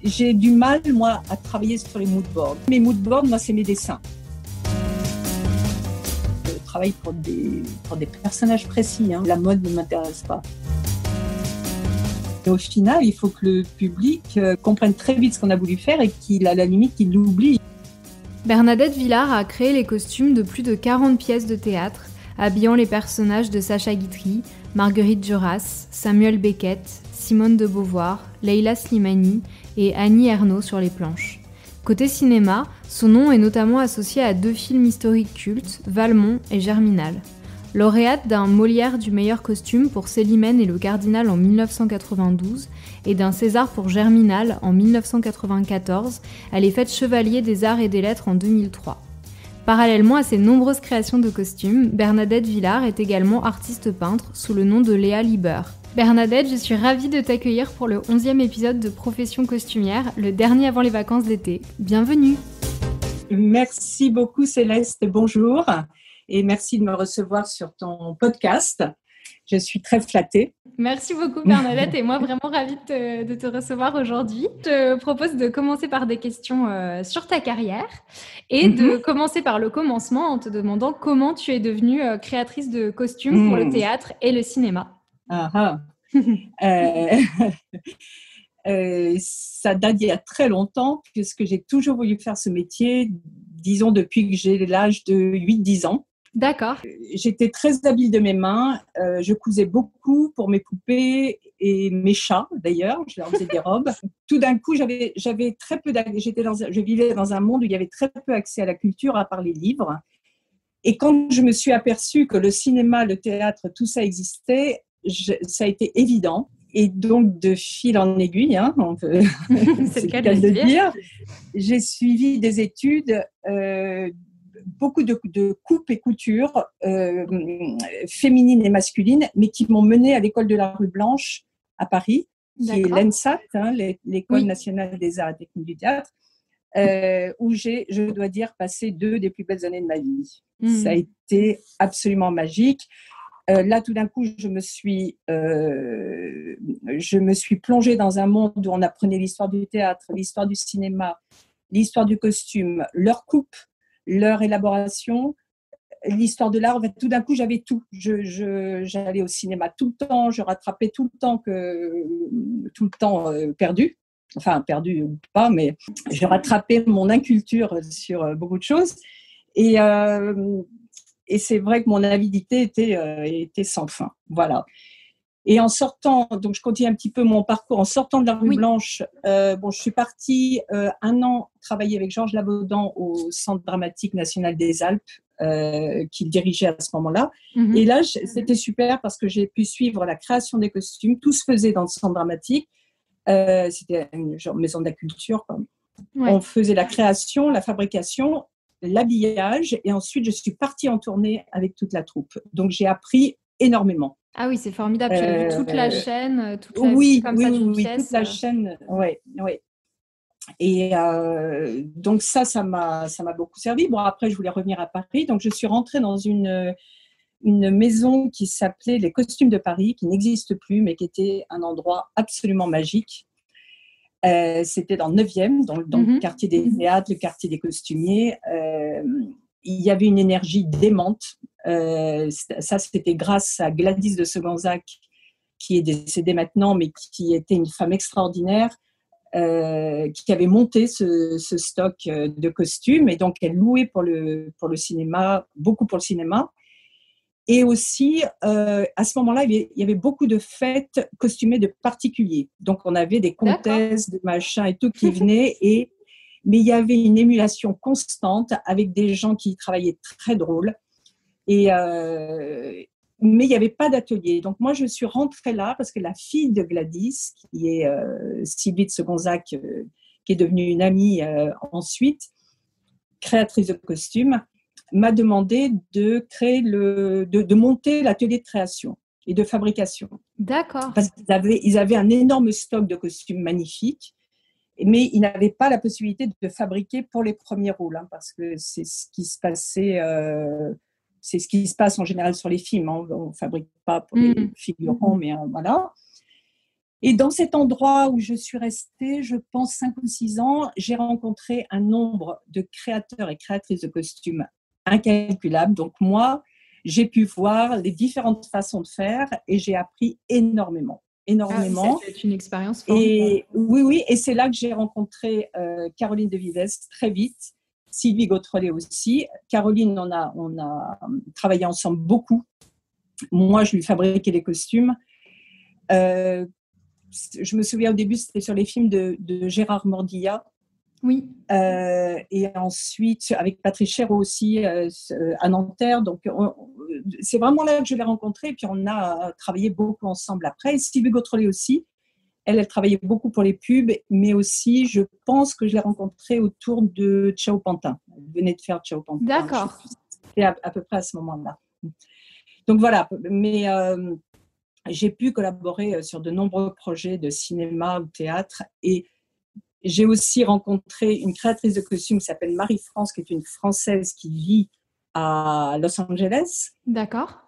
J'ai du mal, moi, à travailler sur les mood boards. Mes mood boards, moi, c'est mes dessins. Je travaille pour des personnages précis. La mode ne m'intéresse pas. Et au final, il faut que le public comprenne très vite ce qu'on a voulu faire et qu'il, à la limite, qu'il l'oublie. Bernadette Villard a créé les costumes de plus de 40 pièces de théâtre, habillant les personnages de Sacha Guitry, Marguerite Duras, Samuel Beckett, Simone de Beauvoir, Leila Slimani et Annie Ernaux sur les planches. Côté cinéma, son nom est notamment associé à 2 films historiques cultes, Valmont et Germinal. Lauréate d'un Molière du meilleur costume pour Célimène et le Cardinal en 1992 et d'un César pour Germinal en 1994, elle est faite chevalier des arts et des lettres en 2003. Parallèlement à ses nombreuses créations de costumes, Bernadette Villard est également artiste peintre sous le nom de Léa Lieber. Bernadette, je suis ravie de t'accueillir pour le 11e épisode de Profession costumière, le dernier avant les vacances d'été. Bienvenue. Merci beaucoup Céleste, bonjour. Et merci de me recevoir sur ton podcast. Je suis très flattée. Merci beaucoup Bernadette et moi vraiment ravie de te recevoir aujourd'hui. Je te propose de commencer par des questions sur ta carrière et de commencer par le commencement en te demandant comment tu es devenue créatrice de costumes pour le théâtre et le cinéma. Ça date d'il y a très longtemps puisque j'ai toujours voulu faire ce métier, disons depuis que j'ai l'âge de 8-10 ans. D'accord. J'étais très habile de mes mains. Je cousais beaucoup pour mes poupées et mes chats, d'ailleurs. Je leur faisais des robes. Tout d'un coup, j'avais très peu je vivais dans un monde où il y avait très peu accès à la culture, à part les livres. Et quand je me suis aperçue que le cinéma, le théâtre, tout ça existait, ça a été évident. Et donc, de fil en aiguille, c'est le cas de le dire, j'ai suivi des études beaucoup de coupes et coutures féminines et masculines, mais qui m'ont menée à l'école de la rue Blanche à Paris, qui est l'ENSAT, l'école nationale des arts et techniques du théâtre, où j'ai, je dois dire, passé 2 des plus belles années de ma vie. Ça a été absolument magique. Là, tout d'un coup, je me suis plongée dans un monde où on apprenait l'histoire du théâtre, l'histoire du cinéma, l'histoire du costume, leur coupe, leur élaboration, l'histoire de l'art. Tout d'un coup, j'avais tout. J'allais au cinéma tout le temps, je rattrapais tout le temps perdu. Enfin, perdu ou pas, mais je rattrapais mon inculture sur beaucoup de choses. Et c'est vrai que mon avidité était sans fin. Voilà. Et en sortant, donc je continue un petit peu mon parcours, en sortant de la rue Blanche, je suis partie 1 an travailler avec Georges Labaudan au Centre dramatique national des Alpes, qu'il dirigeait à ce moment-là. Et là, c'était super parce que j'ai pu suivre la création des costumes. Tout se faisait dans le Centre dramatique. C'était une genre maison de la culture, quoi. On faisait la création, la fabrication, l'habillage, et ensuite je suis partie en tournée avec toute la troupe. Donc j'ai appris énormément. Ah oui, c'est formidable. Tu as vu toute la chaîne, toute la vie d'une pièce. Toute la chaîne, oui. Et donc ça m'a beaucoup servi. Bon, après, je voulais revenir à Paris. Donc, je suis rentrée dans une maison qui s'appelait Les Costumes de Paris, qui n'existe plus, mais qui était un endroit absolument magique. C'était dans le 9e, dans le quartier des théâtres, le quartier des costumiers. Il y avait une énergie démente. Ça, c'était grâce à Gladys de Segonzac, qui est décédée maintenant, mais qui était une femme extraordinaire, qui avait monté ce stock de costumes. Et donc, elle louait pour le cinéma, beaucoup pour le cinéma. Et aussi, à ce moment-là, il y avait beaucoup de fêtes costumées de particuliers. Donc, on avait des comtesses, des machins et tout qui venaient. Mais il y avait une émulation constante avec des gens qui travaillaient très drôles. Mais il n'y avait pas d'atelier. Donc, moi, je suis rentrée là parce que la fille de Gladys, qui est Sylvie de Segonzac, qui est devenue une amie ensuite, créatrice de costumes, m'a demandé de monter l'atelier de création et de fabrication. D'accord. Parce qu'ils avaient un énorme stock de costumes magnifiques, mais ils n'avaient pas la possibilité de fabriquer pour les premiers rôles, parce que c'est ce qui se passait, c'est ce qui se passe en général sur les films. On ne fabrique pas pour les figurants, mais voilà. Et dans cet endroit où je suis restée, je pense 5 ou 6 ans, j'ai rencontré un nombre de créateurs et créatrices de costumes incalculable. Donc moi, j'ai pu voir les différentes façons de faire et j'ai appris énormément, Ah oui, énormément. c'est une expérience formidable. Et oui, et c'est là que j'ai rencontré Caroline de Vives très vite, Sylvie Gautrelet aussi. Caroline, on a travaillé ensemble beaucoup. Moi, je lui fabriquais les costumes. Je me souviens au début, c'était sur les films de Gérard Mordillat. Oui. Et ensuite, avec Patrice Chéreau aussi, à Nanterre. Donc, c'est vraiment là que je l'ai rencontrée. Et puis, on a travaillé beaucoup ensemble après. Sylvie Gautrelet aussi. Elle travaillait beaucoup pour les pubs, mais aussi, je pense que je l'ai rencontrée autour de Ciao Pantin. Elle venait de faire Ciao Pantin. D'accord. C'était à peu près à ce moment-là. Donc, voilà. Mais j'ai pu collaborer sur de nombreux projets de cinéma ou théâtre. Et j'ai aussi rencontré une créatrice de costumes qui s'appelle Marie-France, qui est une Française qui vit à Los Angeles. D'accord.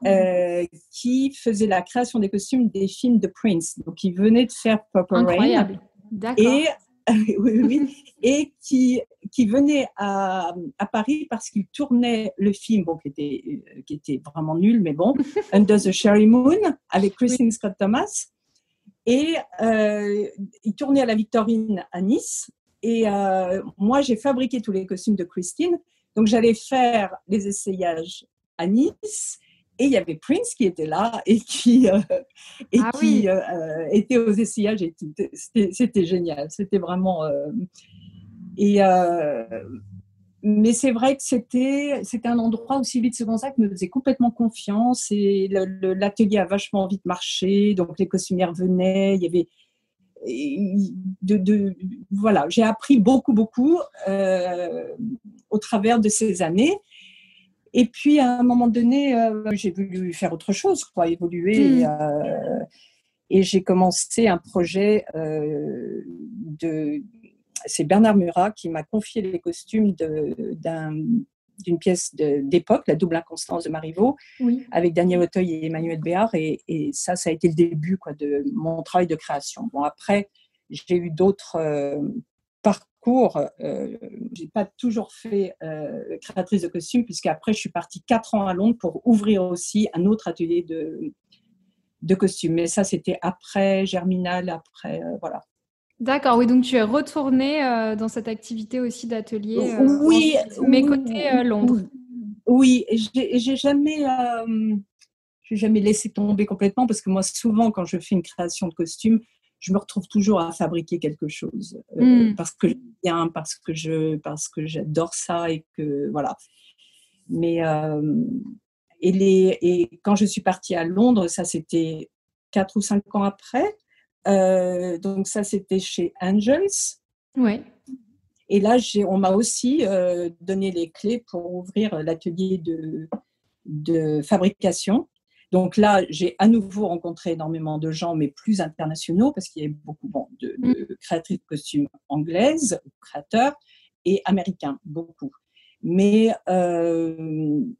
Qui faisait la création des costumes des films de Prince. Donc, il venait de faire Purple Incroyable. Rain. D'accord. Et, et qui venait à Paris parce qu'il tournait le film, bon, qui était vraiment nul, mais bon, Under the Cherry Moon, avec Christine Scott Thomas. Et il tournait à la Victorine à Nice. Et moi, j'ai fabriqué tous les costumes de Christine. Donc, j'allais faire les essayages à Nice. Et il y avait Prince qui était là et qui était aux essayages et tout. C'était génial. C'était vraiment... mais c'est vrai que c'était un endroit où Sylvie de Segonzac me faisait complètement confiance et l'atelier a vachement vite marché, donc les costumières venaient, il y avait voilà, j'ai appris beaucoup au travers de ces années. Et puis à un moment donné, j'ai voulu faire autre chose, quoi, évoluer. Et j'ai commencé un projet c'est Bernard Murat qui m'a confié les costumes d'une pièce d'époque, La double inconstance de Marivaux, avec Daniel Auteuil et Emmanuel Béard. Et ça a été le début, quoi, de mon travail de création. Bon, après, j'ai eu d'autres parcours. Je n'ai pas toujours fait créatrice de costumes, puisqu'après, je suis partie 4 ans à Londres pour ouvrir aussi un autre atelier de costumes. Mais ça, c'était après Germinal, après, voilà. D'accord, oui, donc tu es retournée dans cette activité aussi d'atelier, oui, mais côté Londres. Oui, j'ai jamais laissé tomber complètement parce que moi, souvent, quand je fais une création de costume, je me retrouve toujours à fabriquer quelque chose parce que j'aime bien, parce que j'adore ça et que voilà. Mais et quand je suis partie à Londres, ça c'était 4 ou 5 ans après. Donc ça, c'était chez Angels. Oui. Et là, on m'a aussi donné les clés pour ouvrir l'atelier de fabrication. Donc là, j'ai à nouveau rencontré énormément de gens, mais plus internationaux, parce qu'il y avait beaucoup de créatrices de costumes anglaises, créateurs, et américains, beaucoup. Mais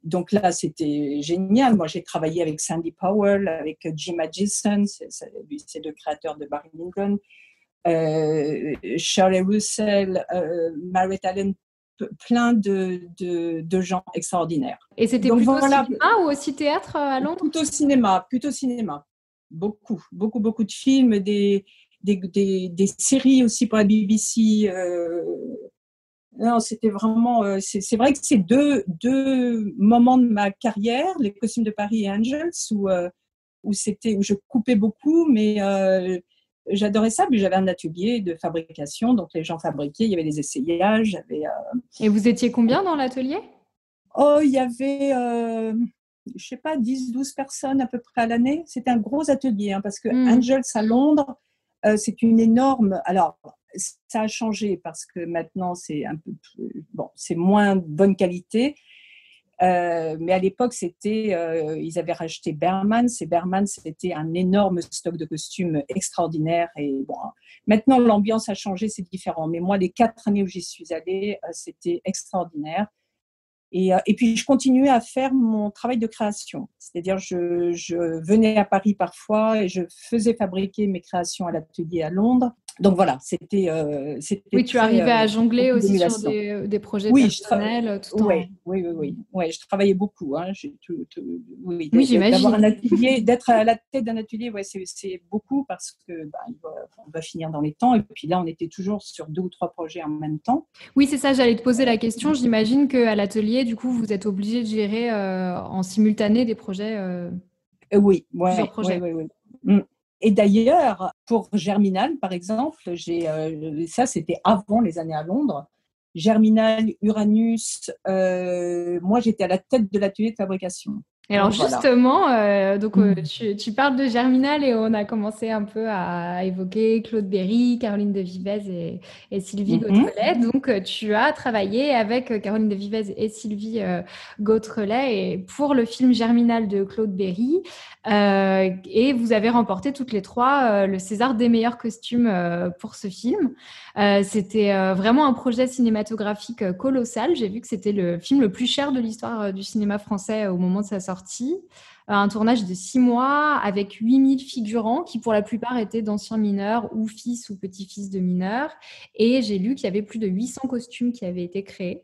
donc là, c'était génial. Moi, j'ai travaillé avec Sandy Powell, avec Jim Adjison, c'est le créateur de Barry Lyndon, Shirley Russell, Margaret Allen, plein de gens extraordinaires. Et c'était donc, plutôt cinéma ou aussi théâtre à Londres ? Plutôt cinéma. Beaucoup de films, des séries aussi pour la BBC. Non, c'était vraiment. C'est vrai que c'est deux moments de ma carrière, les costumes de Paris et Angels, où je coupais beaucoup, mais j'adorais ça. Puis j'avais un atelier de fabrication, donc les gens fabriquaient, il y avait des essayages. Et vous étiez combien dans l'atelier ? Oh, il y avait, je sais pas, 10-12 personnes à peu près à l'année. C'était un gros atelier, hein, parce que Angels à Londres, c'est une énorme... Alors, ça a changé parce que maintenant, c'est un peu plus... Bon, c'est moins bonne qualité. Mais à l'époque, ils avaient racheté Berman. Berman, c'était un énorme stock de costumes extraordinaire. Et bon, maintenant, l'ambiance a changé, c'est différent. Mais moi, les 4 années où j'y suis allée, c'était extraordinaire. Et puis, je continuais à faire mon travail de création. C'est-à-dire, je venais à Paris parfois et je faisais fabriquer mes créations à l'atelier à Londres. Donc voilà, c'était Oui, tu très arrivais à jongler beaucoup aussi sur d'émulation. des projets Oui, personnels tout en… ouais, oui. Ouais, je travaillais beaucoup. Hein. Oui, Oui, d'avoir j'imagine. un atelier, d'être à la tête d'un atelier, ouais, c'est beaucoup parce que on va finir dans les temps. Et puis là, on était toujours sur 2 ou 3 projets en même temps. Oui, c'est ça, j'allais te poser la question. J'imagine qu'à l'atelier, du coup, vous êtes obligé de gérer en simultané des projets, Oui, plusieurs ouais, projets. oui. Mm. Et d'ailleurs, pour Germinal, par exemple, ça, c'était avant les années à Londres. Germinal, Uranus, moi, j'étais à la tête de l'atelier de fabrication. Et alors Donc voilà. justement, tu parles de Germinal et on a commencé un peu à évoquer Claude Berry, Caroline de Vivez et Sylvie Mhm. Gautrelet. Donc tu as travaillé avec Caroline de Vivez et Sylvie Gautrelet et pour le film Germinal de Claude Berry. Et vous avez remporté toutes les trois le César des meilleurs costumes pour ce film. C'était vraiment un projet cinématographique colossal. J'ai vu que c'était le film le plus cher de l'histoire du cinéma français au moment de sa sortie. Un tournage de 6 mois avec 8000 figurants qui pour la plupart étaient d'anciens mineurs ou fils ou petits-fils de mineurs. Et j'ai lu qu'il y avait plus de 800 costumes qui avaient été créés.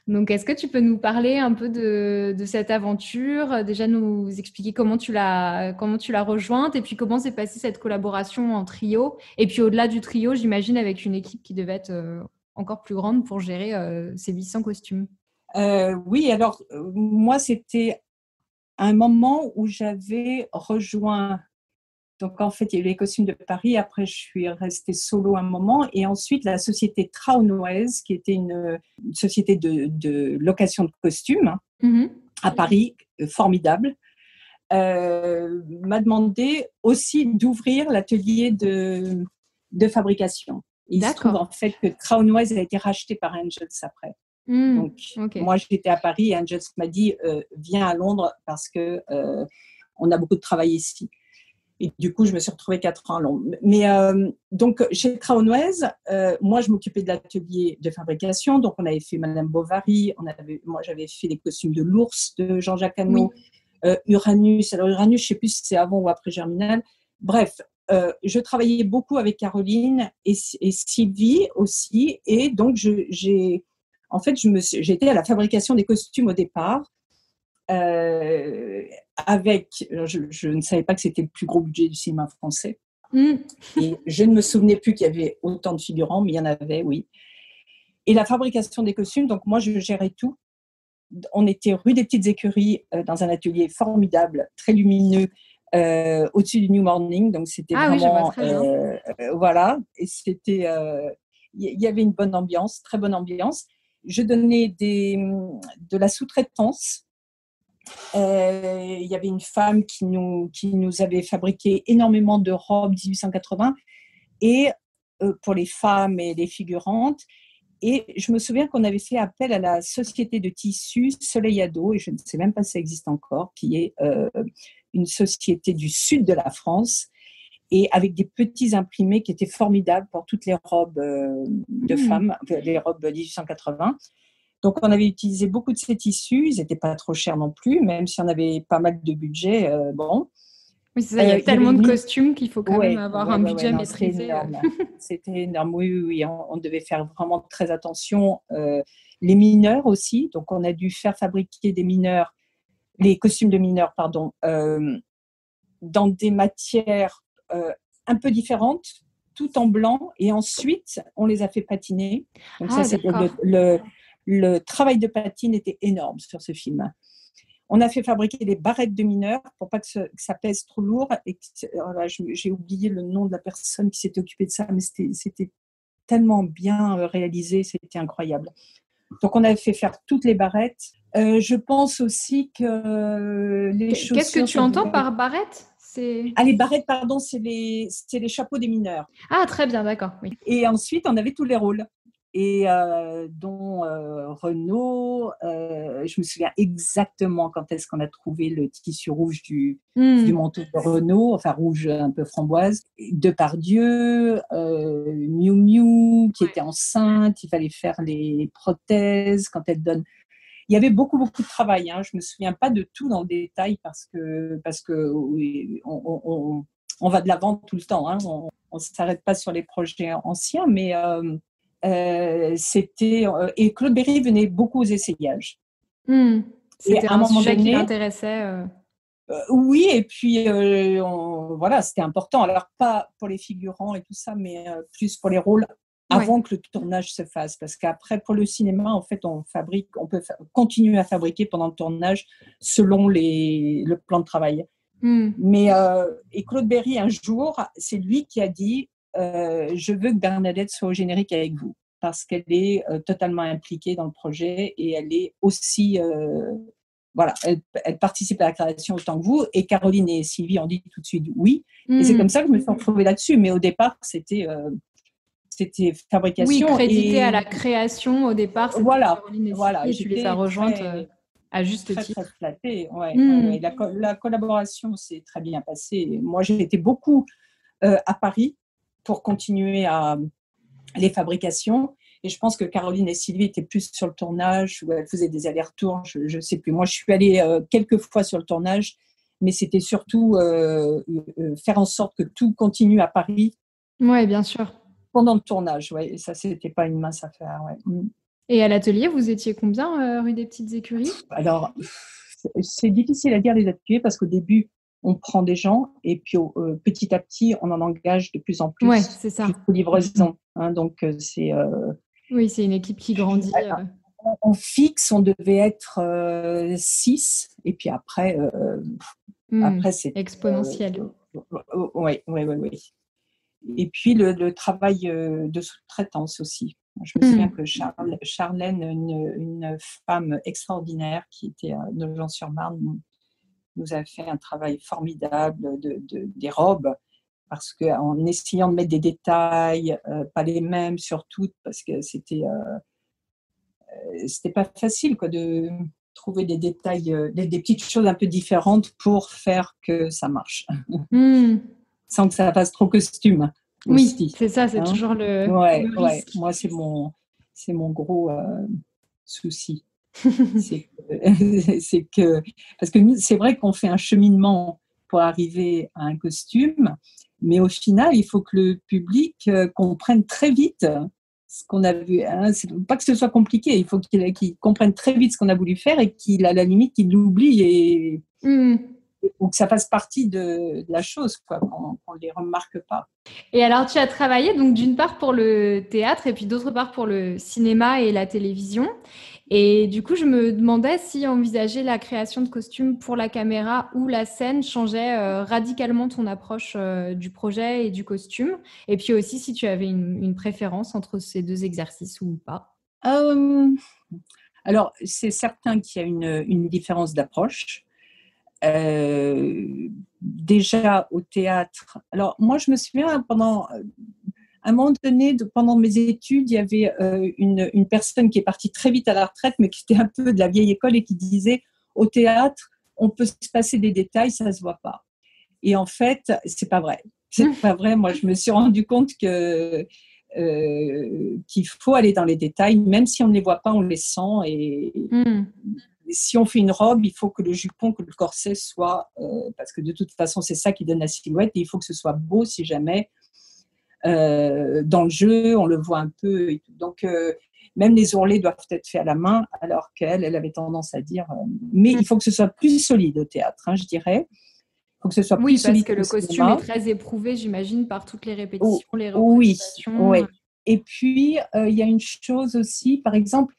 Donc, est-ce que tu peux nous parler un peu de cette aventure, déjà nous expliquer comment tu l'as rejointe et puis comment s'est passée cette collaboration en trio et puis au-delà du trio, j'imagine avec une équipe qui devait être encore plus grande pour gérer ces 800 costumes. Oui, alors, moi, c'était un moment où j'avais rejoint. Donc, en fait, il y a eu les costumes de Paris. Après, je suis restée solo un moment. Et ensuite, la société Traunoise, qui était une société de location de costumes à Paris, formidable, m'a demandé aussi d'ouvrir l'atelier de fabrication. Et il se trouve D'accord. en fait que Traunoise a été racheté par Angels après. Donc, Ok. moi, j'étais à Paris et Angels m'a dit viens à Londres parce que on a beaucoup de travail ici. Et du coup, je me suis retrouvée 4 ans à Londres. Mais donc, chez Traunoise, moi, je m'occupais de l'atelier de fabrication. Donc, on avait fait Madame Bovary. Moi, j'avais fait les costumes de l'ours de Jean-Jacques Hano. Oui. Uranus. Alors, Uranus, je ne sais plus si c'est avant ou après Germinal. Bref, je travaillais beaucoup avec Caroline et Sylvie aussi. Et donc, en fait, j'étais à la fabrication des costumes au départ. Je ne savais pas que c'était le plus gros budget du cinéma français. Et je ne me souvenais plus qu'il y avait autant de figurants, mais il y en avait, oui. Et la fabrication des costumes, donc moi, je gérais tout. On était rue des Petites Écuries, dans un atelier formidable, très lumineux, au-dessus du New Morning. Donc, c'était Ah oui, je vois vraiment… très bien. voilà. Et c'était… Il y avait une bonne ambiance, très bonne ambiance. Je donnais de la sous-traitance. Il y avait une femme qui nous avait fabriqué énormément de robes 1880 et pour les femmes et les figurantes. Et je me souviens qu'on avait fait appel à la société de tissus Soleil Ado, et je ne sais même pas si ça existe encore, qui est une société du sud de la France, et avec des petits imprimés qui étaient formidables pour toutes les robes de femmes, les robes 1880. Donc, on avait utilisé beaucoup de ces tissus. Ils n'étaient pas trop chers non plus, même si on avait pas mal de budget. Bon. Oui, c'est ça, il y a tellement de costumes qu'il faut quand même Ouais, avoir un budget non, c'était maîtrisé. énorme. C'était énorme, oui. On devait faire vraiment très attention. Les mineurs aussi. Donc, on a dû faire fabriquer les costumes de mineurs, pardon, dans des matières un peu différentes, tout en blanc. Et ensuite, on les a fait patiner. Donc, ça, c'était D'accord. le travail de patine était énorme sur ce film. On a fait fabriquer des barrettes de mineurs pour pas que ça pèse trop lourd. Et j'ai oublié le nom de la personne qui s'était occupée de ça, mais c'était tellement bien réalisé, c'était incroyable. Donc, on a fait faire toutes les barrettes. Je pense aussi que les Qu'est-ce que chaussures… tu entends par barrette? Ah, les barrettes, pardon, c'est les chapeaux des mineurs. Ah, très bien, d'accord, oui. Et ensuite, on avait tous les rôles. Et dont Renaud, je me souviens exactement quand est-ce qu'on a trouvé le tissu rouge du manteau de Renaud, enfin rouge un peu framboise, Depardieu, Miu Miu qui était enceinte, il fallait faire les prothèses quand elle donne. il y avait beaucoup de travail. Hein. Je me souviens pas de tout dans le détail parce que oui, on va de l'avant tout le temps. Hein. On s'arrête pas sur les projets anciens, mais c'était et Claude Berry venait beaucoup aux essayages. C'était et à un moment sujet qui donné, l'intéressait. oui, et puis voilà, c'était important. Alors pas pour les figurants et tout ça, mais plus pour les rôles avant que le tournage se fasse, parce qu'après pour le cinéma, en fait, on peut continuer à fabriquer pendant le tournage selon le plan de travail. Mais et Claude Berry un jour, c'est lui qui a dit je veux que Bernadette soit au générique avec vous parce qu'elle est totalement impliquée dans le projet et elle est aussi voilà, elle participe à la création autant que vous. Et Caroline et Sylvie ont dit tout de suite oui. Et c'est comme ça que je me suis retrouvée là-dessus. Mais au départ, c'était fabrication. Oui, crédité à la création au départ, c'était Caroline et Sylvie, et tu les as rejointes à juste titre. Très flattée. Ouais. La collaboration s'est très bien passée. Moi, j'ai été beaucoup à Paris pour continuer les fabrications. Et je pense que Caroline et Sylvie étaient plus sur le tournage, où elles faisaient des allers-retours, je ne sais plus. Moi, je suis allée quelques fois sur le tournage, mais c'était surtout faire en sorte que tout continue à Paris. Oui, bien sûr. Pendant le tournage, ouais. Et ça, ce n'était pas une mince affaire. Ouais. Et à l'atelier, vous étiez combien rue des Petites Écuries ? Alors, c'est difficile à dire les ateliers parce qu'au début, on prend des gens et puis petit à petit, on en engage de plus en plus. Ouais, c'est ça. Jusqu'aux livraisons. Hein, donc, c'est... oui, c'est une équipe qui grandit. En fixe, on devait être 6 et puis après c'est exponentiel. Oui. Et puis le travail de sous-traitance aussi. Je me souviens que Charlène, une femme extraordinaire qui était à Nogent-sur-Marne, nous a fait un travail formidable des robes, parce qu'en essayant de mettre des détails, pas les mêmes sur toutes, parce que c'était pas facile de trouver des détails, des petites choses un peu différentes pour faire que ça marche. Sans que ça fasse trop costume. Oui, aussi, c'est ça, c'est toujours le risque. Moi, c'est mon gros souci. c'est que parce que c'est vrai qu'on fait un cheminement pour arriver à un costume, mais au final, il faut que le public comprenne très vite ce qu'on a vu. Hein. C'est pas que ce soit compliqué, il faut qu'il comprenne très vite ce qu'on a voulu faire et qu'il, à la limite, qu'il l'oublie et ou que ça fasse partie de la chose, qu'on ne les remarque pas. Et alors, tu as travaillé donc d'une part pour le théâtre et puis d'autre part pour le cinéma et la télévision. Et du coup, je me demandais si envisager la création de costumes pour la caméra ou la scène changeait radicalement ton approche du projet et du costume. Et puis aussi si tu avais une préférence entre ces deux exercices ou pas. Alors, c'est certain qu'il y a une différence d'approche. Déjà au théâtre. Alors, moi, je me souviens, à un moment donné, pendant mes études, il y avait une personne qui est partie très vite à la retraite, mais qui était un peu de la vieille école et qui disait, au théâtre, on peut se passer des détails, ça ne se voit pas. Et en fait, c'est pas vrai. C'est pas vrai. Moi, je me suis rendu compte qu'il faut aller dans les détails, même si on ne les voit pas, on les sent. Et si on fait une robe, il faut que le jupon, que le corset soit, parce que de toute façon, c'est ça qui donne la silhouette, et il faut que ce soit beau si jamais. Dans le jeu, on le voit un peu. Et tout. Donc, même les ourlets doivent être faits à la main, alors qu'elle avait tendance à dire mais il faut que ce soit plus solide au théâtre, hein, je dirais. Il faut que ce soit plus solide. Oui, parce que le costume est très éprouvé, j'imagine, par toutes les répétitions, les représentations. Oui. Et puis, il y a une chose aussi, par exemple,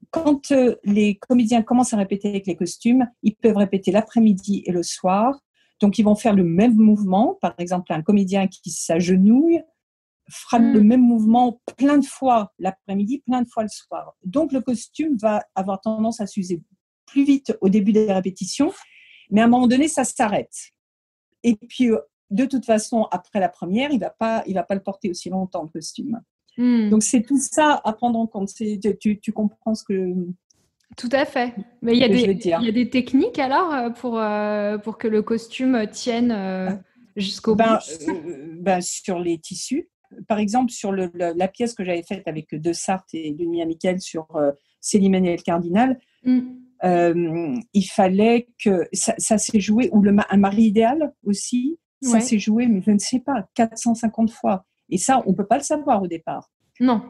quand les comédiens commencent à répéter avec les costumes, ils peuvent répéter l'après-midi et le soir. Donc, ils vont faire le même mouvement. Par exemple, un comédien qui s'agenouille fera le même mouvement plein de fois l'après-midi, plein de fois le soir. Donc, le costume va avoir tendance à s'user plus vite au début des répétitions, mais à un moment donné, ça s'arrête. Et puis, de toute façon, après la première, il va pas le porter aussi longtemps, le costume. Donc, c'est tout ça à prendre en compte. Tu comprends ce que... Tout à fait. Mais il y a des techniques alors pour que le costume tienne jusqu'au bout. Sur les tissus. Par exemple, sur la pièce que j'avais faite avec De Sarthe et Dunia Miquel sur Célimène et le Cardinal, Il fallait que ça s'est joué, ou un mari idéal aussi, ça s'est joué, mais je ne sais pas, 450 fois. Et ça, on ne peut pas le savoir au départ. Non.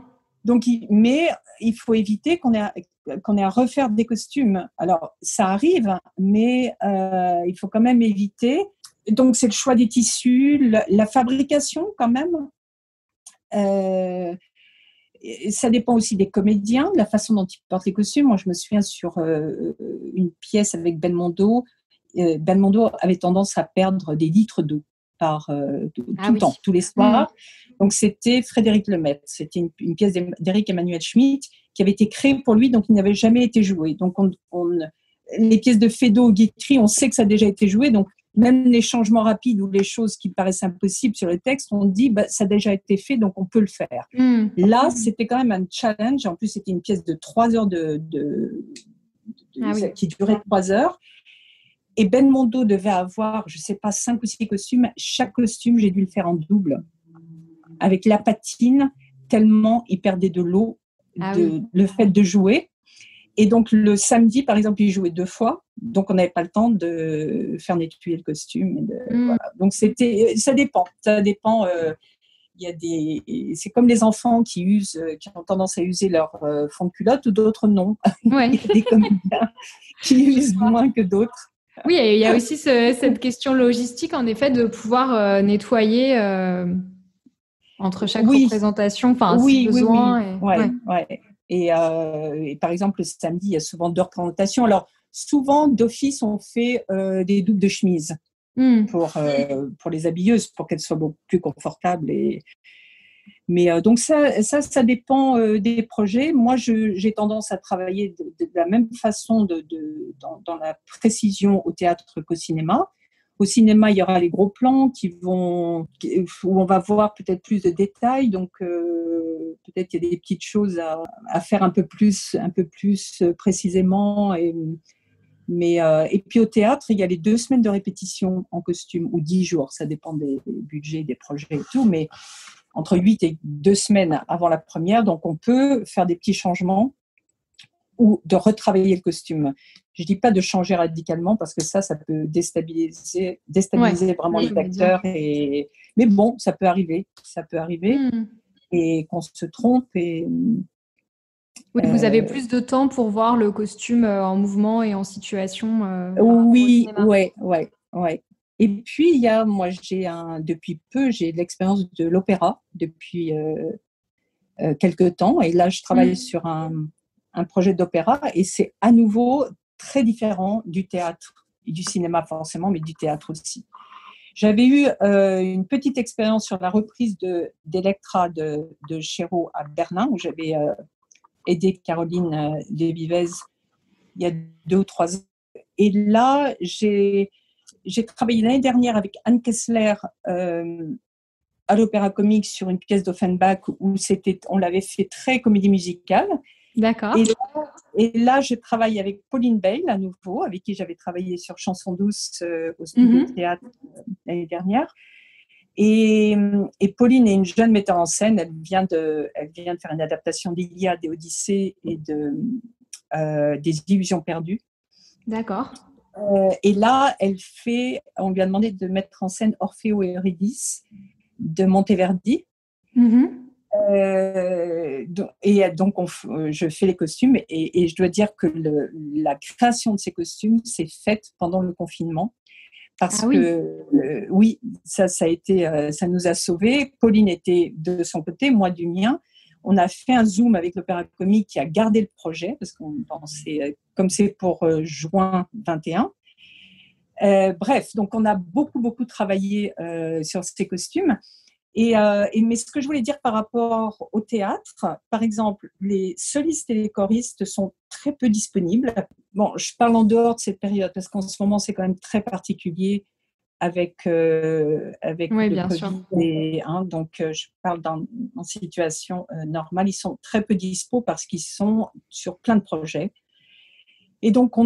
Donc, mais il faut éviter qu'on ait à refaire des costumes. Alors, ça arrive, mais il faut quand même éviter. Donc, c'est le choix des tissus, la fabrication quand même. Ça dépend aussi des comédiens, de la façon dont ils portent les costumes. Moi, je me souviens sur une pièce avec Belmondo. Belmondo avait tendance à perdre des litres d'eau tout le temps, tous les soirs. Donc, c'était Frédéric Lemaître. C'était une pièce d'Éric Emmanuel Schmitt qui avait été créée pour lui, donc il n'avait jamais été joué. Donc, les pièces de Feydeau, Guitry, on sait que ça a déjà été joué. Donc, même les changements rapides ou les choses qui paraissent impossibles sur le texte, on dit ça a déjà été fait, donc on peut le faire. Là, c'était quand même un challenge. En plus, c'était une pièce de 3 heures qui durait 3 heures. Et Belmondo devait avoir, je ne sais pas, 5 ou 6 costumes. Chaque costume, j'ai dû le faire en double, avec la patine, tellement il perdait de l'eau, le fait de jouer. Et donc, le samedi, par exemple, il jouait 2 fois. Donc, on n'avait pas le temps de faire nettoyer le costume. Voilà. Donc, ça dépend. Ça dépend. C'est comme les enfants qui ont tendance à user leur fond de culotte ou d'autres non. Ouais. Il y a des comédiens qui usent moins que d'autres. Oui, il y a aussi cette question logistique, en effet, de pouvoir nettoyer entre chaque représentation, si besoin. Et par exemple, le samedi, il y a souvent 2 représentations. Alors, souvent, d'office, on fait des doubles de chemise pour les habilleuses, pour qu'elles soient beaucoup plus confortables. Mais donc, ça dépend des projets. Moi, j'ai tendance à travailler de la même façon dans la précision au théâtre qu'au cinéma. Au cinéma, il y aura les gros plans où on va voir peut-être plus de détails. Donc, peut-être il y a des petites choses à faire un peu plus précisément. Et puis au théâtre, il y a les 2 semaines de répétition en costume, ou 10 jours. Ça dépend des budgets, des projets et tout. Mais entre 8 et 2 semaines avant la première. Donc, on peut faire des petits changements ou de retravailler le costume. Je ne dis pas de changer radicalement parce que ça peut déstabiliser vraiment les acteurs. Mais bon, ça peut arriver. Et qu'on se trompe. Oui, vous avez plus de temps pour voir le costume en mouvement et en situation. Oui. Et puis, depuis peu, j'ai de l'expérience de l'opéra depuis quelque temps. Et là, je travaille sur un projet d'opéra et c'est à nouveau très différent du théâtre et du cinéma forcément, mais du théâtre aussi. J'avais eu une petite expérience sur la reprise d'Electra de Chéreau à Berlin, où j'avais aidé Caroline Desvivez il y a 2 ou 3 ans. Et là, j'ai travaillé l'année dernière avec Anne Kessler à l'Opéra Comique sur une pièce d'Offenbach où on l'avait fait très comédie musicale. D'accord. Et là, je travaille avec Pauline Bale à nouveau, avec qui j'avais travaillé sur Chanson douce au studio de théâtre l'année dernière. Et Pauline est une jeune metteur en scène. Elle vient de faire une adaptation d'Iliade et Odyssée et des Illusions perdues. D'accord. Et là, on lui a demandé de mettre en scène Orfeo et Eurydice de Monteverdi. Et donc, je fais les costumes et je dois dire que la création de ces costumes s'est faite pendant le confinement. Parce que, oui, ça a été, ça nous a sauvés. Pauline était de son côté, moi du mien. On a fait un Zoom avec l'Opéra Comique qui a gardé le projet, parce qu'on pensait, comme c'est pour juin 21. Bref, donc on a beaucoup travaillé sur ces costumes. Mais ce que je voulais dire par rapport au théâtre, par exemple, les solistes et les choristes sont très peu disponibles. Bon, je parle en dehors de cette période parce qu'en ce moment, c'est quand même très particulier avec le Covid. Donc, je parle en situation normale. Ils sont très peu dispo parce qu'ils sont sur plein de projets. Et donc, on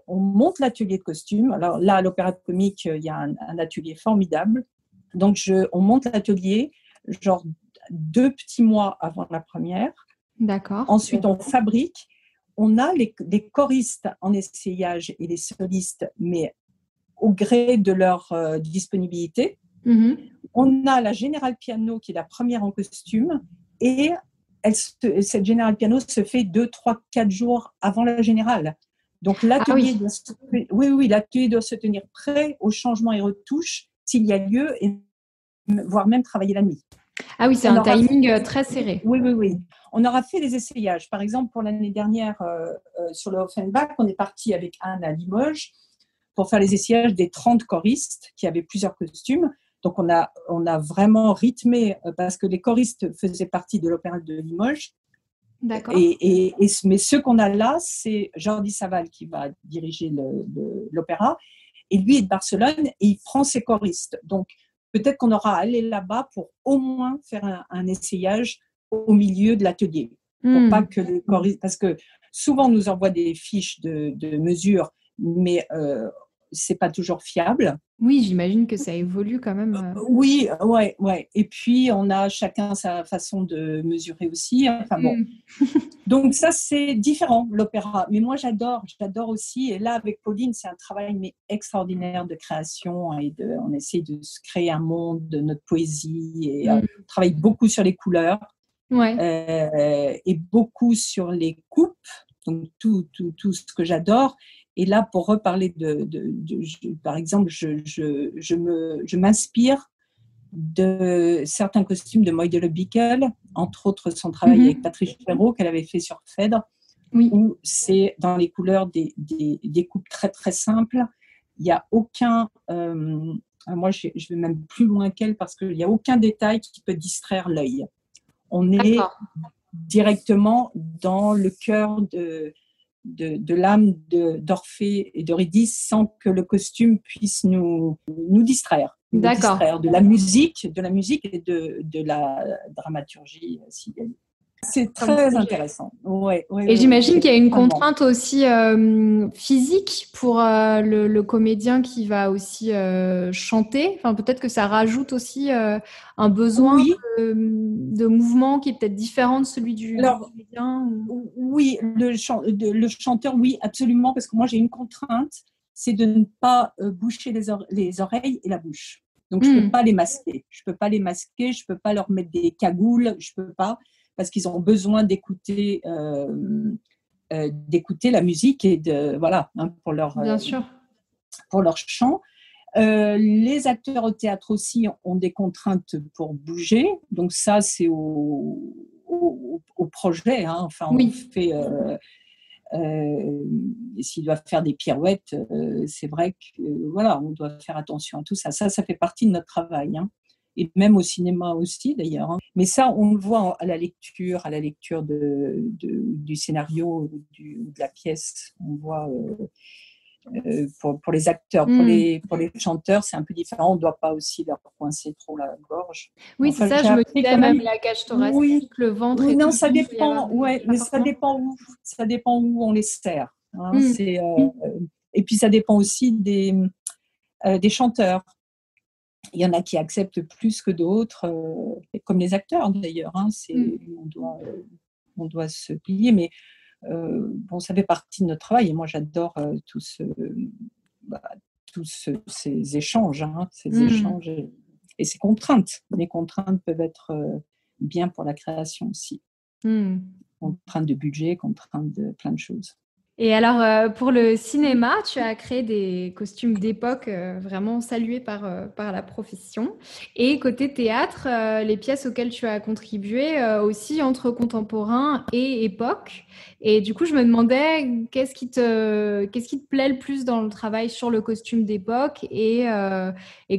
monte l'atelier de costumes. Alors là, à l'Opéra Comique, il y a un atelier formidable. Donc, on monte l'atelier, genre 2 petits mois avant la première. D'accord. Ensuite, on fabrique. on a les choristes en essayage et les solistes, mais au gré de leur disponibilité. On a la générale piano qui est la première en costume et cette générale piano se fait 2, 3, 4 jours avant la générale. Donc l'atelier, l'atelier doit se tenir prêt aux changements et retouches s'il y a lieu, et voire même travailler la nuit. Ah oui, c'est un timing très serré. Oui. On aura fait des essayages. Par exemple, pour l'année dernière, sur le Offenbach, on est parti avec Anne à Limoges pour faire les essayages des 30 choristes qui avaient plusieurs costumes. Donc, on a vraiment rythmé, parce que les choristes faisaient partie de l'Opéra de Limoges. D'accord. Mais ceux qu'on a là, c'est Jordi Savall qui va diriger l'opéra. Et lui est de Barcelone et il prend ses choristes. Donc, peut-être qu'on aura à aller là-bas pour au moins faire un essayage au milieu de l'atelier. Pour pas que les choristes, parce que souvent on nous envoie des fiches de mesures, mais c'est pas toujours fiable. Oui, j'imagine que ça évolue quand même. Oui, ouais. Et puis on a chacun sa façon de mesurer aussi. Enfin bon. Donc ça c'est différent l'opéra. Mais moi j'adore aussi. Et là avec Pauline c'est un travail mais extraordinaire de création et on essaie de se créer un monde de notre poésie et on travaille beaucoup sur les couleurs. Ouais. Et beaucoup sur les coupes, donc tout ce que j'adore. Et là, pour reparler par exemple, je m'inspire de certains costumes de Moïse de Le Bickel, entre autres son travail avec Patrice Chéreau qu'elle avait fait sur Phèdre, où c'est dans les couleurs des coupes très très simples. Il n'y a aucun, moi je vais même plus loin qu'elle parce qu'il n'y a aucun détail qui peut distraire l'œil. On est directement dans le cœur de l'âme d'Orphée et d'Eurydice sans que le costume puisse nous distraire. Distraire de la musique et de la dramaturgie. C'est très intéressant. Et j'imagine qu'il y a une contrainte aussi physique pour le comédien qui va aussi chanter. Enfin, peut-être que ça rajoute aussi un besoin de mouvement qui est peut-être différent de celui du comédien. Oui, le chanteur, oui, absolument, parce que moi j'ai une contrainte, c'est de ne pas boucher les oreilles et la bouche. Donc je peux pas les masquer. Je peux pas leur mettre des cagoules. Je peux pas. Parce qu'ils ont besoin d'écouter la musique et pour leur chant. Les acteurs au théâtre aussi ont des contraintes pour bouger, donc ça c'est au projet. Enfin, on fait. S'ils doivent faire des pirouettes, c'est vrai que on doit faire attention à tout ça. Ça fait partie de notre travail. Et même au cinéma aussi d'ailleurs. Mais ça, on le voit à la lecture du scénario ou de la pièce. On voit pour les acteurs, pour les chanteurs, c'est un peu différent. On ne doit pas aussi leur coincer trop la gorge. Oui, c'est ça, je me disais même la cage thoracique, le ventre. Oui, non, ça dépend. Mais ça dépend où. Ça dépend où on les serre. Et puis ça dépend aussi des chanteurs. Il y en a qui acceptent plus que d'autres, comme les acteurs d'ailleurs. On doit se plier, mais ça fait partie de notre travail. Et moi, j'adore tous ces échanges, échanges et ces contraintes. Les contraintes peuvent être bien pour la création aussi. Contraintes de budget, contraintes de plein de choses. Et alors, pour le cinéma, tu as créé des costumes d'époque vraiment salués par la profession. Et côté théâtre, les pièces auxquelles tu as contribué aussi entre contemporain et époque. Et du coup, je me demandais qu'est-ce qui te plaît le plus dans le travail sur le costume d'époque et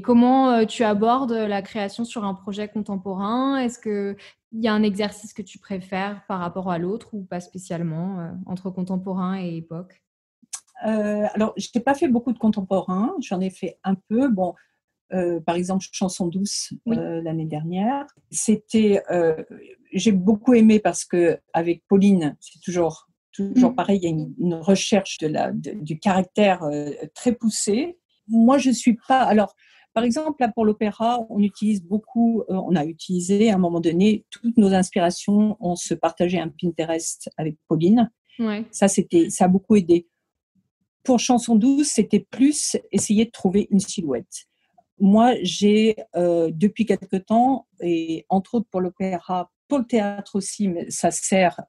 comment tu abordes la création sur un projet contemporain. Est-ce que il y a un exercice que tu préfères par rapport à l'autre ou pas spécialement entre contemporain et époque? Alors, je n'ai pas fait beaucoup de contemporain, j'en ai fait un peu. Bon, par exemple, Chanson douce l'année dernière. J'ai beaucoup aimé parce qu'avec Pauline, c'est toujours pareil, il y a une recherche du caractère très poussé. Moi, je ne suis pas... Alors, par exemple, là, pour l'opéra, on a utilisé à un moment donné toutes nos inspirations. On se partageait un Pinterest avec Pauline. Ouais. Ça a beaucoup aidé. Pour Chanson douce, c'était plus essayer de trouver une silhouette. Moi, j'ai, depuis quelque temps, et entre autres pour l'opéra, pour le théâtre aussi, mais ça sert,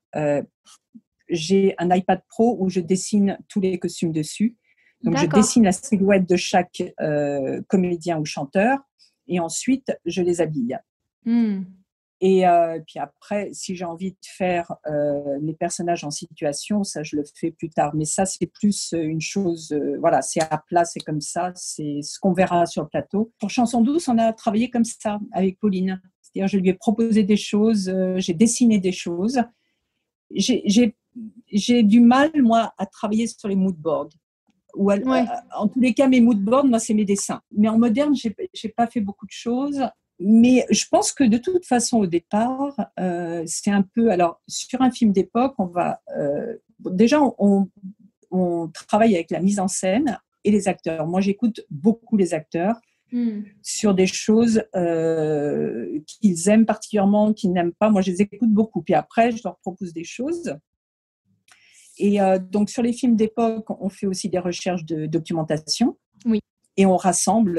j'ai un iPad Pro où je dessine tous les costumes dessus. Donc, je D'accord. dessine la silhouette de chaque comédien ou chanteur et ensuite, je les habille. Et puis après, si j'ai envie de faire les personnages en situation, ça, je le fais plus tard. Mais ça, c'est plus une chose, voilà, c'est à plat, c'est comme ça, c'est ce qu'on verra sur le plateau. Pour Chanson douce, on a travaillé comme ça avec Pauline. C'est-à-dire, je lui ai proposé des choses, j'ai dessiné des choses. J'ai du mal, moi, à travailler sur les mood boards. En tous les cas, mes mood boards, moi, c'est mes dessins. Mais en moderne, j'ai pas fait beaucoup de choses. Mais je pense que de toute façon, au départ, c'est un peu… Alors, sur un film d'époque, on va… déjà, on travaille avec la mise en scène et les acteurs. Moi, j'écoute beaucoup les acteurs sur des choses qu'ils aiment particulièrement, qu'ils n'aiment pas. Moi, je les écoute beaucoup. Puis après, je leur propose des choses. Et donc, sur les films d'époque, on fait aussi des recherches de documentation. Oui. Et on rassemble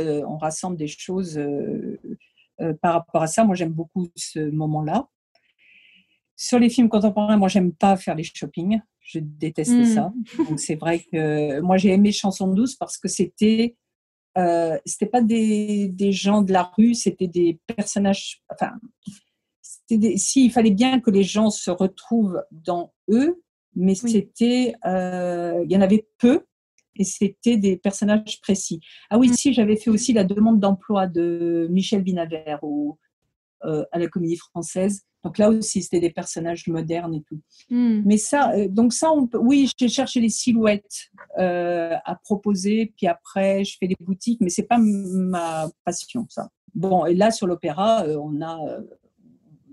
des choses… par rapport à ça, moi j'aime beaucoup ce moment-là. Sur les films contemporains, moi j'aime pas faire les shoppings, je déteste ça. Donc c'est vrai que moi j'ai aimé Chanson douce parce que c'était pas des gens de la rue, c'était des personnages. Enfin, il fallait bien que les gens se retrouvent dans eux, mais c'était il y en avait peu. Et c'était des personnages précis. Ah oui, si, j'avais fait aussi la demande d'emploi de Michel Binavert à la Comédie Française. Donc là aussi, c'était des personnages modernes et tout. Mais ça, oui, j'ai cherché les silhouettes à proposer, puis après, je fais des boutiques, mais c'est pas ma passion, ça. Bon, et là, sur l'opéra,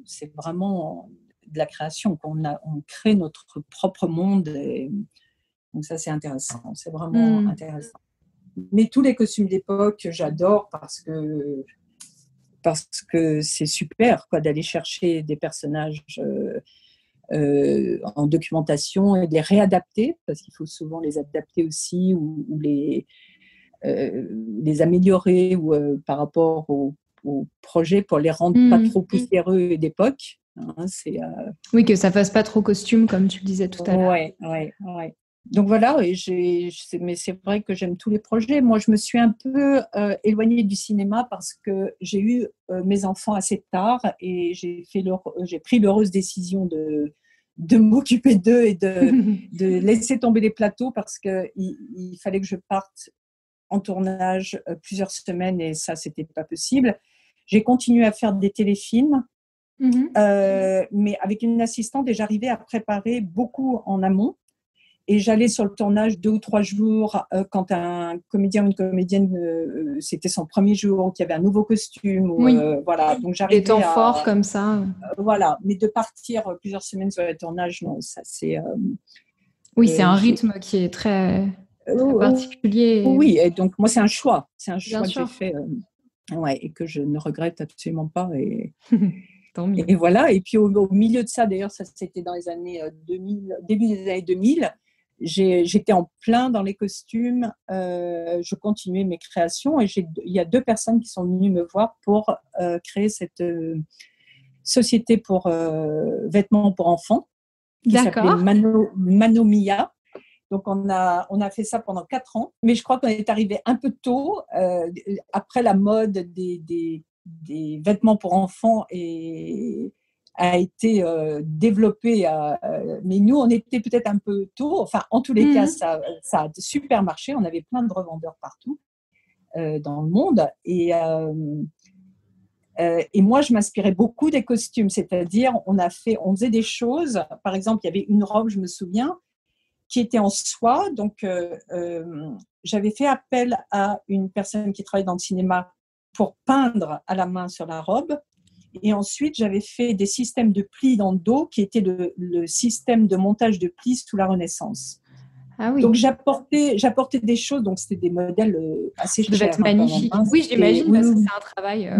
c'est vraiment de la création. On crée notre propre monde. Donc ça, c'est intéressant. C'est vraiment intéressant. Mais tous les costumes d'époque, j'adore parce que c'est super quoi, d'aller chercher des personnages en documentation et de les réadapter, parce qu'il faut souvent les adapter aussi ou les améliorer par rapport au projet pour les rendre pas trop poussiéreux d'époque. Hein, Oui, que ça fasse pas trop costume, comme tu le disais tout à l'heure. Ouais. Donc voilà, mais c'est vrai que j'aime tous les projets. Moi, je me suis un peu éloignée du cinéma parce que j'ai eu mes enfants assez tard et j'ai pris l'heureuse décision de m'occuper d'eux et de laisser tomber les plateaux parce qu'il fallait que je parte en tournage plusieurs semaines et ça, c'était pas possible. J'ai continué à faire des téléfilms, mais avec une assistante et j'arrivais à préparer beaucoup en amont. Et j'allais sur le tournage 2 ou 3 jours quand un comédien ou une comédienne, c'était son premier jour, qu'il y avait un nouveau costume. Voilà. Donc j'arrivais des temps forts comme ça. Voilà. Mais de partir plusieurs semaines sur le tournage, non, ça c'est… oui, c'est un rythme qui est très particulier. Oui, et donc moi c'est un choix. C'est un choix Bien sûr. que j'ai fait et que je ne regrette absolument pas. Tant mieux. Et voilà. Et puis au milieu de ça, d'ailleurs, ça c'était dans les années 2000, début des années 2000. J'étais en plein dans les costumes, je continuais mes créations et il y a 2 personnes qui sont venues me voir pour créer cette société pour vêtements pour enfants qui s'appelait Manomia. Donc on a fait ça pendant 4 ans, mais je crois qu'on est arrivé un peu tôt après la mode des vêtements pour enfants a été développé, mais nous, on était peut-être un peu tôt. Enfin, en tous les cas, ça a super marché. On avait plein de revendeurs partout dans le monde. Et moi, je m'inspirais beaucoup des costumes. C'est-à-dire, on faisait des choses. Par exemple, il y avait une robe, je me souviens, qui était en soie. Donc, j'avais fait appel à une personne qui travaille dans le cinéma pour peindre à la main sur la robe. Et ensuite, j'avais fait des systèmes de plis dans le dos qui étaient le système de montage de plis sous la Renaissance. Ah oui. Donc, j'apportais des choses. Donc, c'était des modèles assez chers. Ça devait être magnifique. Oui, j'imagine, parce que c'est un travail.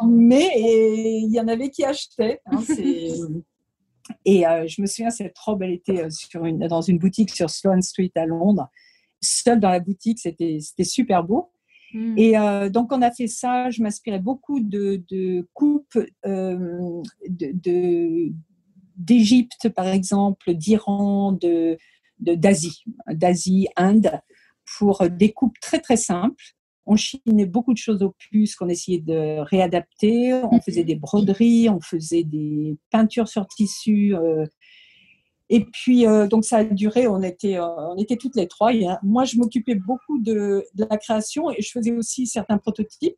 Mais il y en avait qui achetaient. Hein, Et je me souviens, cette robe, elle était dans une boutique sur Sloane Street à Londres. Seule dans la boutique, c'était super beau. Et donc, on a fait ça. Je m'inspirais beaucoup de coupes d'Égypte, par exemple, d'Iran, d'Asie, Inde, pour des coupes très, très simples. On chinait beaucoup de choses au puce qu'on essayait de réadapter. On faisait des broderies, on faisait des peintures sur tissu. Et puis, donc, ça a duré. On était toutes les trois. Et, moi, je m'occupais beaucoup de la création et je faisais aussi certains prototypes.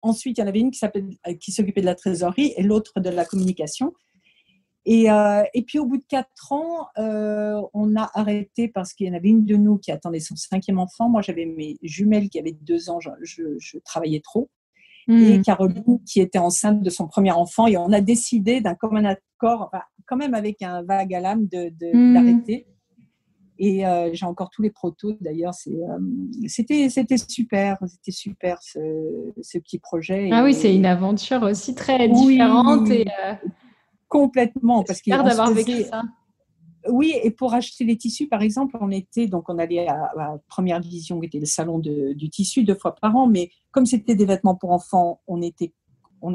Ensuite, il y en avait une qui s'occupait de la trésorerie et l'autre de la communication. Et puis, au bout de 4 ans, on a arrêté parce qu'il y en avait une de nous qui attendait son 5e enfant. Moi, j'avais mes jumelles qui avaient 2 ans. Je travaillais trop. Et Caroline qui était enceinte de son premier enfant. Et on a décidé d'un commun accord, enfin, quand même avec un vague à l'âme, d'arrêter. Et j'ai encore tous les protos. D'ailleurs, c'était super. C'était super ce petit projet. Ah oui, c'est une aventure aussi très différente. Oui, et complètement. C'est super d'avoir vécu ça. Oui, et pour acheter les tissus, par exemple, on allait à Première Vision, qui était le salon du tissu 2 fois par an, mais comme c'était des vêtements pour enfants, on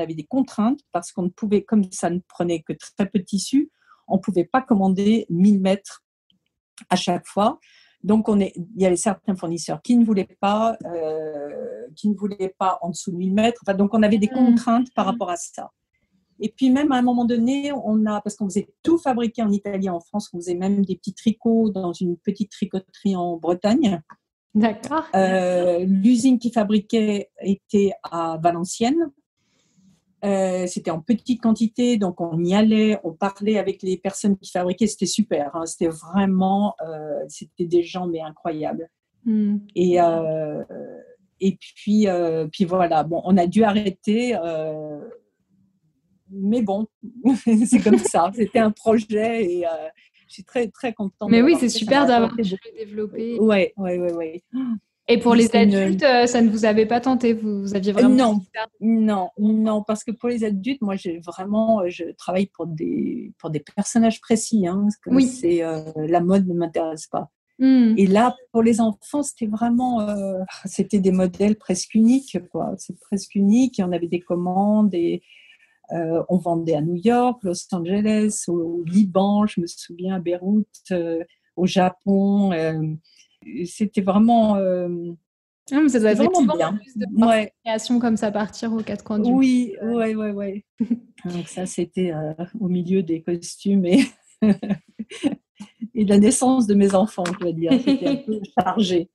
avait des contraintes parce qu'on ne pouvait, comme ça ne prenait que très peu de tissu, on ne pouvait pas commander 1000 mètres à chaque fois. Donc, il y avait certains fournisseurs qui ne voulaient pas en dessous de 1000 mètres. Enfin, donc, on avait des contraintes par rapport à ça. Et puis même à un moment donné, parce qu'on faisait tout fabriquer en Italie, en France, on faisait même des petits tricots dans une petite tricoterie en Bretagne. D'accord. L'usine qui fabriquait était à Valenciennes. C'était en petite quantité, donc on y allait, on parlait avec les personnes qui fabriquaient, c'était super. Hein, c'était vraiment, c'était des gens mais incroyables. Et puis voilà, bon, on a dû arrêter. Mais bon, c'est comme ça. C'était un projet et je suis très, très contente. Mais oui, c'est super d'avoir pu le développer. Ouais. Et pour les adultes, ça ne vous avait pas tenté? Vous aviez vraiment... Non, parce que pour les adultes, moi, je travaille pour des personnages précis. Hein, oui. La mode ne m'intéresse pas. Et là, pour les enfants, c'était des modèles presque uniques, quoi. C'est presque unique. Et on avait des commandes et on vendait à New York, Los Angeles, au Liban, je me souviens, à Beyrouth, au Japon. C'était vraiment... mais ça doit être vraiment bien. Plus de création comme ça, partir aux 4 coins du monde. Oui. Donc ça, c'était au milieu des costumes et de la naissance de mes enfants, je dois dire. C'était un peu chargé.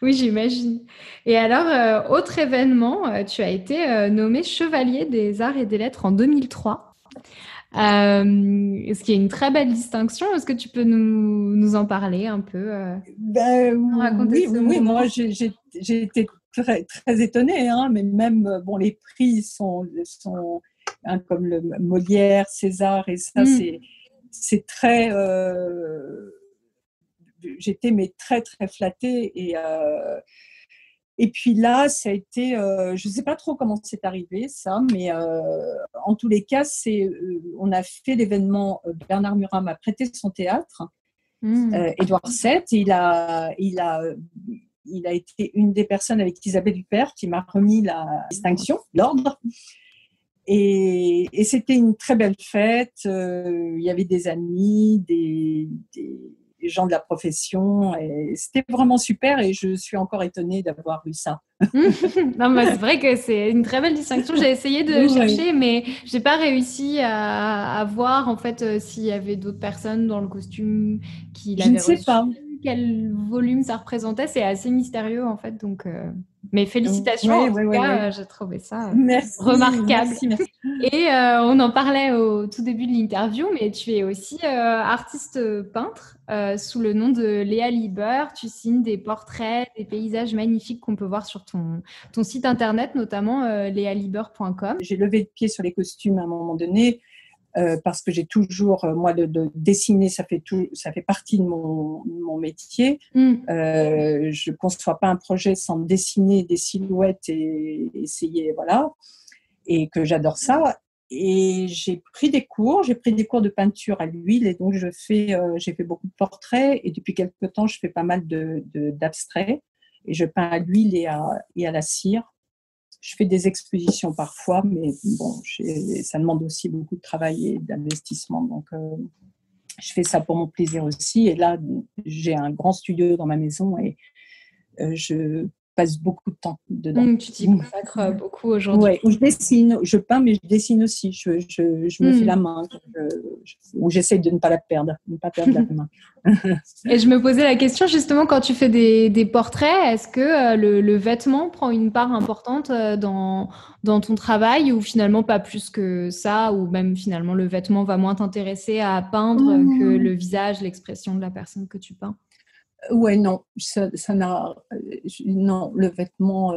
Oui, j'imagine. Et alors, autre événement, tu as été nommé Chevalier des Arts et des Lettres en 2003. Ce qui est une très belle distinction. Est-ce que tu peux nous en parler un peu Oui, moi j'ai été très, très étonnée, hein, mais même les prix sont hein, comme le Molière, César et ça, c'est très... j'étais très, très flattée et puis là, ça a été... je ne sais pas trop comment c'est arrivé, ça, mais en tous les cas, on a fait l'événement, Bernard Murat m'a prêté son théâtre, Édouard VII, il a été une des personnes avec Isabelle Huppert qui m'a remis la distinction, l'ordre. Et c'était une très belle fête. Il y avait des amis, des gens de la profession. Et c'était vraiment super et je suis encore étonnée d'avoir eu ça. Non, mais c'est vrai que c'est une très belle distinction. J'ai essayé de chercher, mais je n'ai pas réussi à voir en fait s'il y avait d'autres personnes dans le costume qui l'avaient reçu. Je ne sais pas. Quel volume ça représentait. C'est assez mystérieux en fait. Donc, mais félicitations en tout cas. J'ai trouvé ça remarquable. Merci. Et on en parlait au tout début de l'interview, mais tu es aussi artiste peintre sous le nom de Léa Lieber. Tu signes des portraits, des paysages magnifiques qu'on peut voir sur ton site internet, notamment lealiber.com. J'ai levé le pied sur les costumes à un moment donné. Parce que j'ai toujours, moi, de dessiner, ça fait partie de mon métier. Je ne conçois pas un projet sans dessiner des silhouettes et essayer, voilà, et que j'adore ça. et j'ai pris des cours de peinture à l'huile, et donc j'ai fait beaucoup de portraits, et depuis quelque temps, je fais pas mal d'abstraits, et je peins à l'huile et à la cire. Je fais des expositions parfois, mais bon, ça demande aussi beaucoup de travail et d'investissement, donc je fais ça pour mon plaisir aussi. Et là, j'ai un grand studio dans ma maison, et je passe beaucoup de temps dedans. Tu t'y consacres beaucoup aujourd'hui. Ouais, où je dessine, je peins, mais je dessine aussi. Je me fais la main, ou j'essaie de ne pas la perdre, de ne pas perdre la main. Et je me posais la question justement, quand tu fais des portraits, est-ce que le vêtement prend une part importante dans ton travail, ou finalement pas plus que ça, ou même finalement le vêtement va moins t'intéresser à peindre que le visage, l'expression de la personne que tu peins? Ouais, non, ça n'a, non, le vêtement,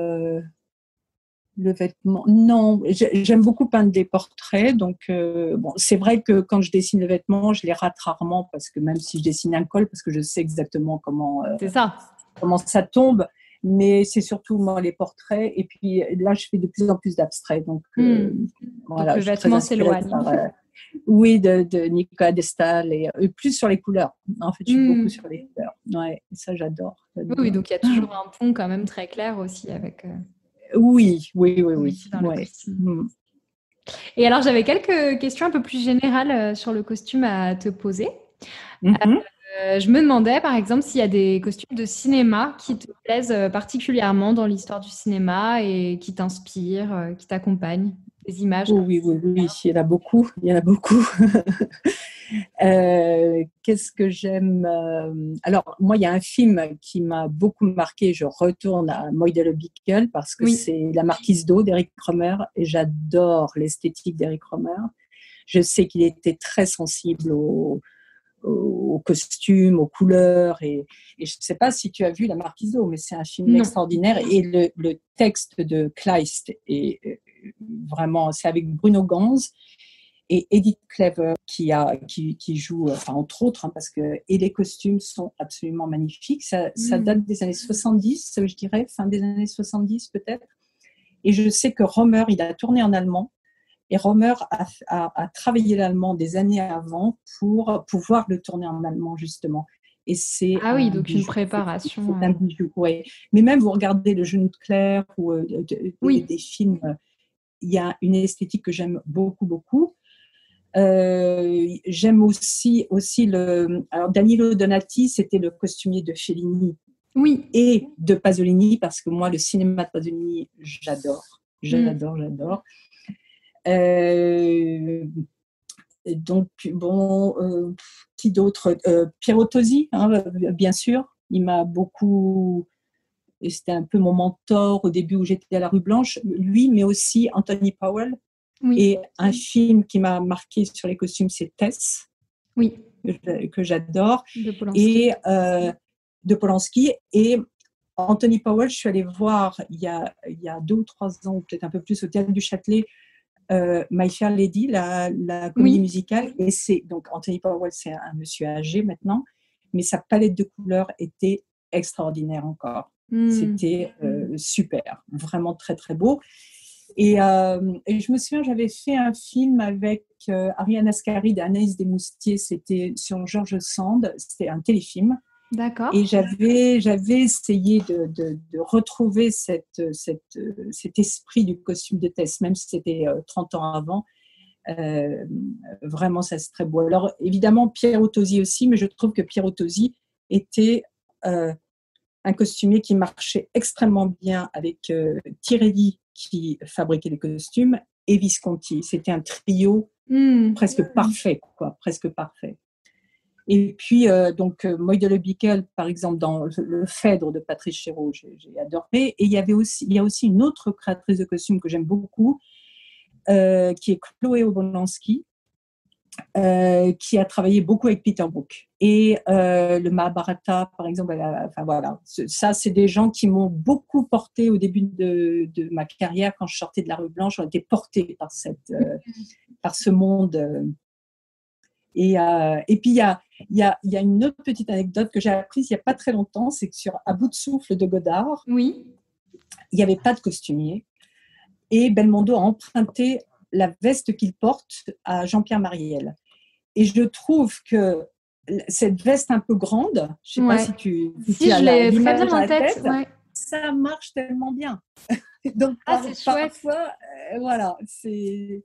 non. J'aime beaucoup peindre des portraits, donc bon, c'est vrai que quand je dessine le vêtement, je les rate rarement, parce que même si je dessine un col, parce que je sais exactement C'est ça. comment ça tombe, mais c'est surtout moi les portraits, et puis là je fais de plus en plus d'abstraits, donc voilà, donc le vêtement s'éloigne. Oui, de Nicolas Destal, et plus sur les couleurs. En fait, je suis beaucoup sur les couleurs. Ouais, ça j'adore. Oui, donc il y a toujours un pont quand même très clair aussi avec. Oui. Dans le costume. Et alors, j'avais quelques questions un peu plus générales sur le costume à te poser. Je me demandais, par exemple, s'il y a des costumes de cinéma qui te plaisent particulièrement dans l'histoire du cinéma et qui t'inspirent, qui t'accompagnent, des images. Oui, il y en a beaucoup. Qu'est-ce que j'aime Alors, moi, il y a un film qui m'a beaucoup marqué. Je retourne à Moïse le Bickel, parce que c'est La Marquise d'O d'Eric Rohmer, et j'adore l'esthétique d'Eric Rohmer. Je sais qu'il était très sensible aux costumes, aux couleurs, et je ne sais pas si tu as vu La Marquise d'O, mais c'est un film extraordinaire, et le texte de Kleist est vraiment, c'est avec Bruno Ganz et Edith Cleaver qui joue, enfin, entre autres, parce que, et les costumes sont absolument magnifiques. Ça date des années 70, je dirais, fin des années 70 peut-être. Et je sais que Rohmer, il a tourné en allemand, et Rohmer a travaillé l'allemand des années avant pour pouvoir le tourner en allemand, justement. Et c'est donc bijou. Une préparation. C'est un bijou, oui. Mais même, vous regardez Le Genou de Claire ou des films, il y a une esthétique que j'aime beaucoup, beaucoup. J'aime aussi alors Danilo Donati, c'était le costumier de Fellini et de Pasolini, parce que moi, le cinéma de Pasolini, j'adore. Donc, bon, qui d'autre Piero Tosi, bien sûr. Il m'a beaucoup... Et c'était un peu mon mentor au début où j'étais à la Rue Blanche. Lui, mais aussi Anthony Powell. Et un film qui m'a marqué sur les costumes, c'est Tess, que j'adore. De Polanski. Et Anthony Powell, je suis allée voir il y a 2 ou 3 ans, peut-être un peu plus, au Théâtre du Châtelet, My Fair Lady, la comédie musicale. Et donc Anthony Powell, c'est un monsieur âgé maintenant, mais sa palette de couleurs était extraordinaire encore. C'était super, vraiment très très beau. Et je me souviens, j'avais fait un film avec Ariane Ascaride et Anaïs Desmoustiers, c'était sur George Sand, c'était un téléfilm. D'accord. Et j'avais essayé de retrouver cet esprit du costume de Tess, même si c'était 30 ans avant. Vraiment, ça c'est très beau. Alors, évidemment, Piero Tosi aussi, mais je trouve que Piero Tosi était un costumier qui marchait extrêmement bien avec Tirelli, qui fabriquait les costumes, et Visconti. C'était un trio presque parfait, presque parfait. Et puis, Moïse de Le Bickel, par exemple, dans le Phèdre de Patrice Chéreau, j'ai adoré. Et il y a aussi une autre créatrice de costumes que j'aime beaucoup, qui est Chloé Obolensky, qui a travaillé beaucoup avec Peter Brook. Et le Mahabharata, par exemple, voilà. Ça, c'est des gens qui m'ont beaucoup porté au début de ma carrière. Quand je sortais de la Rue Blanche, j'ai été portée par ce monde. Et puis, il y a une autre petite anecdote que j'ai apprise il n'y a pas très longtemps, c'est que sur À bout de souffle de Godard, il n'y avait pas de costumier. Et Belmondo a emprunté la veste qu'il porte à Jean-Pierre Mariel. Et je trouve que cette veste un peu grande, je ne sais pas si tu as je l'ai très bien en tête. Ça marche tellement bien. Donc, c'est chouette. Parfois, voilà, c'est...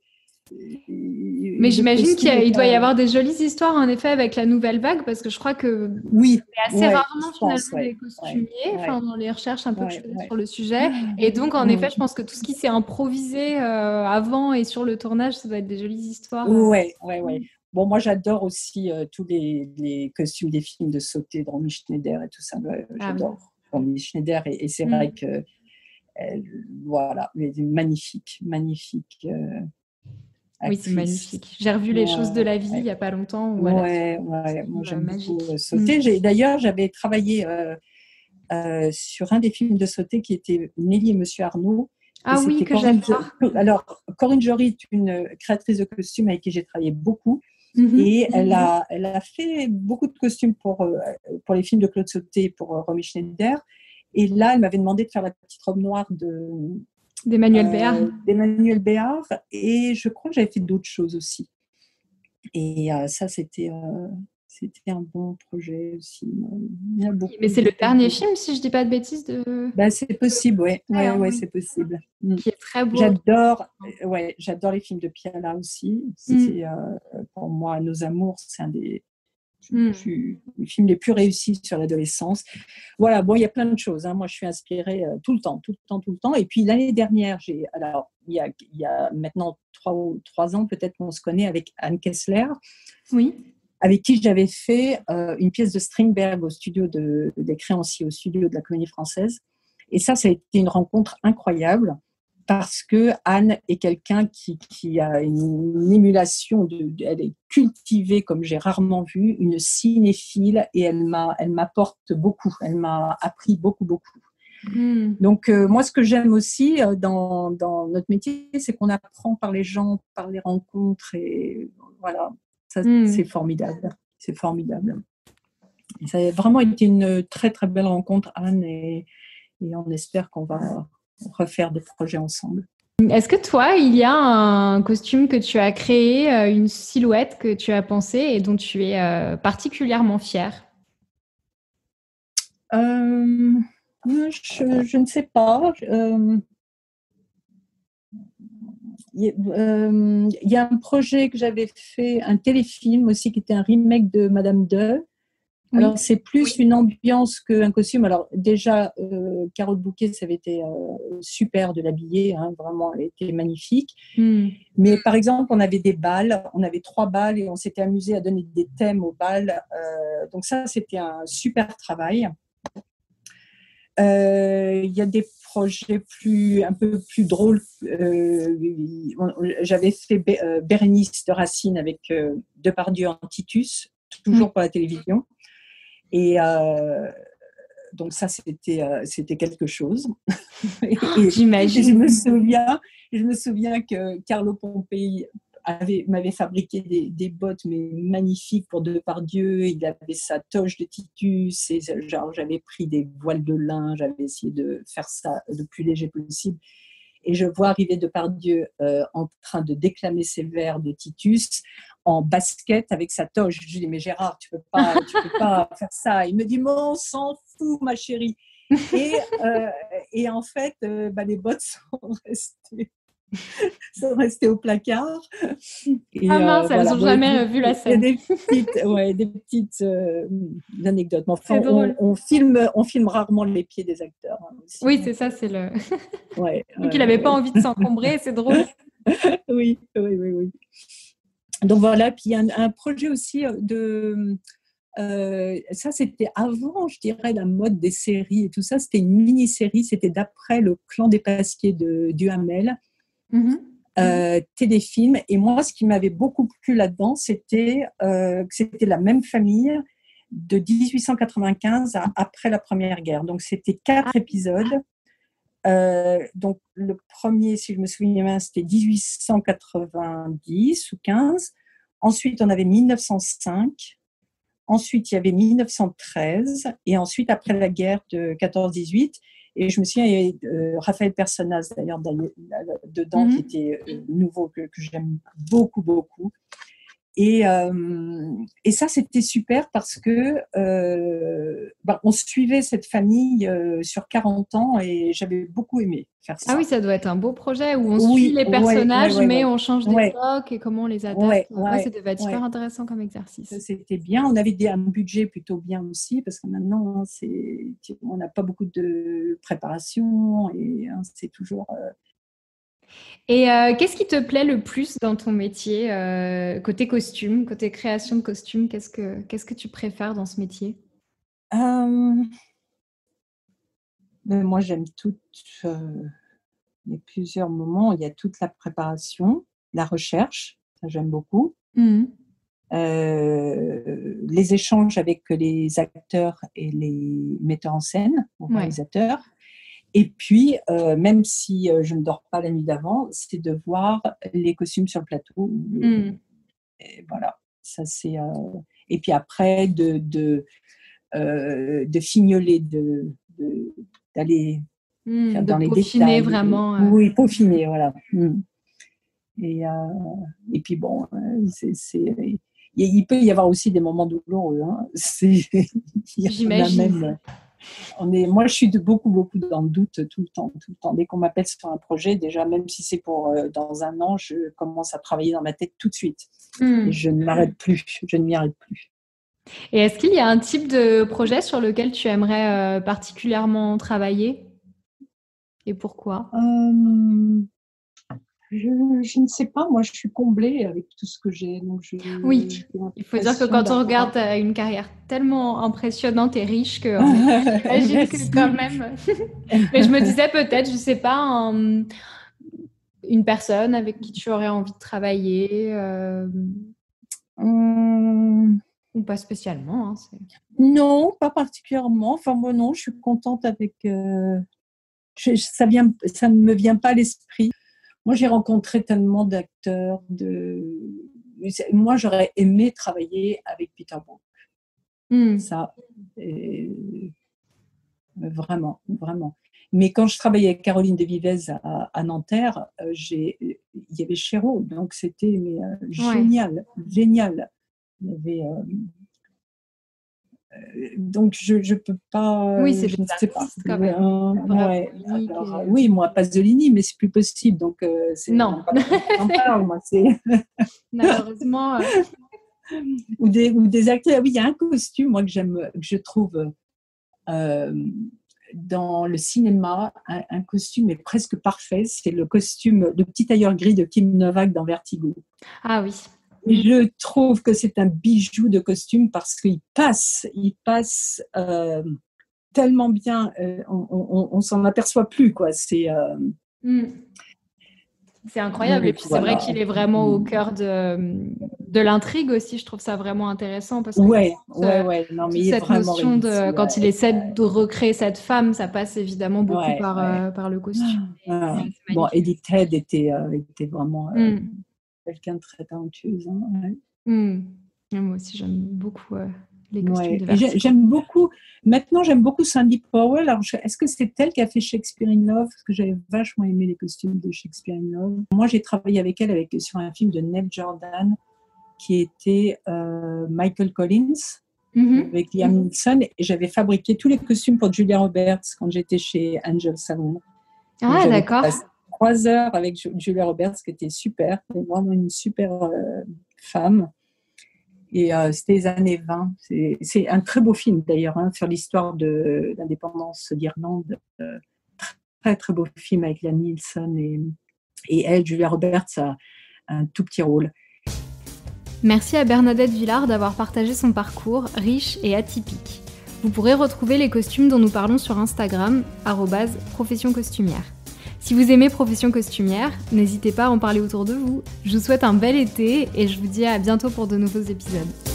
Mais j'imagine qu'il doit y avoir des jolies histoires en effet avec la nouvelle vague, parce que je crois que c'est assez rarement finalement des costumiers, dans les recherches un peu que je faisais sur le sujet. Et donc en effet, je pense que tout ce qui s'est improvisé avant et sur le tournage, ça doit être des jolies histoires. Ouais. Bon, moi j'adore aussi tous les costumes des films de sauté de Romy Schneider et tout ça. J'adore Romy Schneider et c'est vrai que voilà, magnifique. Oui, c'est magnifique. J'ai revu Les choses de la vie il n'y a pas longtemps. Moi j'aime beaucoup sauter. D'ailleurs, j'avais travaillé sur un des films de sauter qui était Nelly et Monsieur Arnaud. Ah oui, que j'adore. Alors, Corinne Jory est une créatrice de costumes avec qui j'ai travaillé beaucoup. Et elle a fait beaucoup de costumes pour les films de Claude Sauté, pour Romy Schneider. Et là, elle m'avait demandé de faire la petite robe noire d'Emmanuel Béard. D'Emmanuel Béard. Et je crois que j'avais fait d'autres choses aussi. Et ça, c'était un bon projet aussi. Mais c'est le dernier film, si je ne dis pas de bêtises. C'est possible, oui, c'est possible. Qui est très beau. J'adore les films de Piala aussi. C'est, pour moi, Nos Amours, c'est un des films les plus réussis sur l'adolescence. Voilà, bon, il y a plein de choses. Moi, je suis inspirée tout le temps. Et puis, l'année dernière, il y a maintenant 3 ans, peut-être qu'on se connaît, avec Anne Kessler. Oui. Avec qui j'avais fait une pièce de Strindberg au studio des Créanciers, au studio de la Comédie Française. Et ça a été une rencontre incroyable parce que Anne est quelqu'un qui a une émulation, elle est cultivée comme j'ai rarement vu, une cinéphile, et elle m'apporte beaucoup, elle m'a appris beaucoup. Donc moi, ce que j'aime aussi dans notre métier, c'est qu'on apprend par les gens, par les rencontres, et voilà. Ça, c'est formidable. C'est formidable. Et ça a vraiment été une très, très belle rencontre, Anne, et on espère qu'on va refaire des projets ensemble. Est-ce que toi, il y a un costume que tu as créé, une silhouette que tu as pensée et dont tu es particulièrement fière ? Je ne sais pas. Il y a un projet que j'avais fait, un téléfilm aussi, qui était un remake de Madame De. Alors, c'est plus une ambiance qu'un costume. Alors, déjà, Carole Bouquet, ça avait été super de l'habiller, vraiment, elle était magnifique. Mais par exemple, on avait des balles, on avait 3 balles et on s'était amusé à donner des thèmes aux balles. Donc ça, c'était un super travail. Il y a des projets un peu plus drôles. J'avais fait Bérénice de Racine avec Depardieu en Titus, toujours pour la télévision. Et donc ça, c'était quelque chose. J'imagine. Je me souviens que Carlo Pompei m'avait fabriqué des bottes mais magnifiques pour Depardieu. Il avait sa toge de Titus, et j'avais pris des voiles de lin, j'avais essayé de faire ça le plus léger possible. Et je vois arriver Depardieu en train de déclamer ses vers de Titus en basket avec sa toge. Je lui dis, mais Gérard, tu peux pas faire ça. Il me dit, mais on s'en fout, ma chérie. Et en fait, les bottes sont restées au placard. Et, mince, elles n'ont jamais vu la scène. Il y a des petites anecdotes. Enfin, c'est drôle. On filme rarement les pieds des acteurs. Aussi. Oui, c'est ça, c'est le... Donc, il n'avait pas envie de s'encombrer, c'est drôle. Oui. Donc, voilà. Puis, il y a un projet aussi ça, c'était avant, je dirais, la mode des séries et tout ça. C'était une mini-série. C'était d'après le Clan des Pasquiers de Duhamel. Téléfilm. Et moi, ce qui m'avait beaucoup plu là-dedans, c'était que c'était la même famille de 1895 après la Première Guerre. Donc, c'était 4 épisodes. Donc, le premier, si je me souviens bien, c'était 1890 ou 15. Ensuite, on avait 1905. Ensuite, il y avait 1913. Et ensuite, après la guerre de 14-18. Et je me souviens, il y avait Raphaël Personnaz, d'ailleurs, dedans, qui était nouveau, que j'aime beaucoup, beaucoup. Et ça, c'était super parce que on suivait cette famille sur 40 ans et j'avais beaucoup aimé faire ça. Ah oui, ça doit être un beau projet où on suit les personnages, mais on change d'époque et comment on les adapte. Ça devait être super intéressant comme exercice. C'était bien. On avait un budget plutôt bien aussi parce que maintenant, on n'a pas beaucoup de préparation et c'est toujours... Et qu'est-ce qui te plaît le plus dans ton métier, côté costume, côté création de costumes, qu'est-ce que tu préfères dans ce métier? Moi, j'aime il y a plusieurs moments. Il y a toute la préparation, la recherche, ça j'aime beaucoup. Les échanges avec les acteurs et les metteurs en scène, les réalisateurs. Et puis, même si je ne dors pas la nuit d'avant, c'est de voir les costumes sur le plateau. Et voilà, ça c'est. Et puis après, de fignoler, d'aller dans les détails. Vraiment. Oui, peaufiner, voilà. Et puis bon, il peut y avoir aussi des moments douloureux. Hein. J'imagine. Moi, je suis beaucoup dans le doute tout le temps. Dès qu'on m'appelle sur un projet, déjà, même si c'est pour dans un an, je commence à travailler dans ma tête tout de suite. Et je ne m'arrête plus. Je ne m'y arrête plus. Et est-ce qu'il y a un type de projet sur lequel tu aimerais particulièrement travailler? Et pourquoi? Je ne sais pas, moi je suis comblée avec tout ce que j'ai. Donc oui, il faut dire que quand on regarde une carrière tellement impressionnante et riche que j'imagine que quand même. Mais je me disais peut-être, je ne sais pas, une personne avec qui tu aurais envie de travailler ou pas spécialement. Hein, non, pas particulièrement. Enfin moi non, je suis contente avec. Ça ne me vient pas à l'esprit. Moi, j'ai rencontré tellement d'acteurs. Moi, j'aurais aimé travailler avec Peter Brook. Ça, vraiment. Mais quand je travaillais avec Caroline de Vivez à Nanterre, il y avait Chéreau, donc c'était génial. Il y avait... donc je peux pas. Oui, c'est je ne sais pas. Quand même. Oui, moi Pasolini, mais c'est plus possible. Donc non. J'en parle, moi. Malheureusement. ou des acteurs. Oui, il y a un costume moi que je trouve dans le cinéma un costume est presque parfait. C'est le costume de petit tailleur gris de Kim Novak dans Vertigo. Ah oui. Et je trouve que c'est un bijou de costume parce qu'il passe tellement bien, on s'en aperçoit plus, quoi. C'est incroyable. Et puis c'est vrai qu'il est vraiment au cœur de l'intrigue aussi. Je trouve ça vraiment intéressant parce que non, mais cette notion de quand il essaie de recréer cette femme, ça passe évidemment beaucoup par le costume. Bon, Edith Head était vraiment quelqu'un de très talentueuse. Moi aussi, j'aime beaucoup les costumes de Vertigo. Maintenant, j'aime beaucoup Sandy Powell. Alors, est-ce que c'est elle qui a fait Shakespeare in Love? Parce que j'avais vachement aimé les costumes de Shakespeare in Love. Moi, j'ai travaillé avec elle sur un film de Neil Jordan qui était Michael Collins avec Liam Neeson. Et j'avais fabriqué tous les costumes pour Julia Roberts quand j'étais chez Angel Salon. Ah, d'accord. 3 heures avec Julia Roberts, qui était super. C'était vraiment une super femme. Et c'était les années 20. C'est un très beau film, d'ailleurs, sur l'histoire de l'indépendance d'Irlande. Très, très beau film avec Liam Neeson. Et elle, Julia Roberts, a un tout petit rôle. Merci à Bernadette Villard d'avoir partagé son parcours riche et atypique. Vous pourrez retrouver les costumes dont nous parlons sur Instagram, @professioncostumière. Si vous aimez Profession Costumière, n'hésitez pas à en parler autour de vous. Je vous souhaite un bel été et je vous dis à bientôt pour de nouveaux épisodes.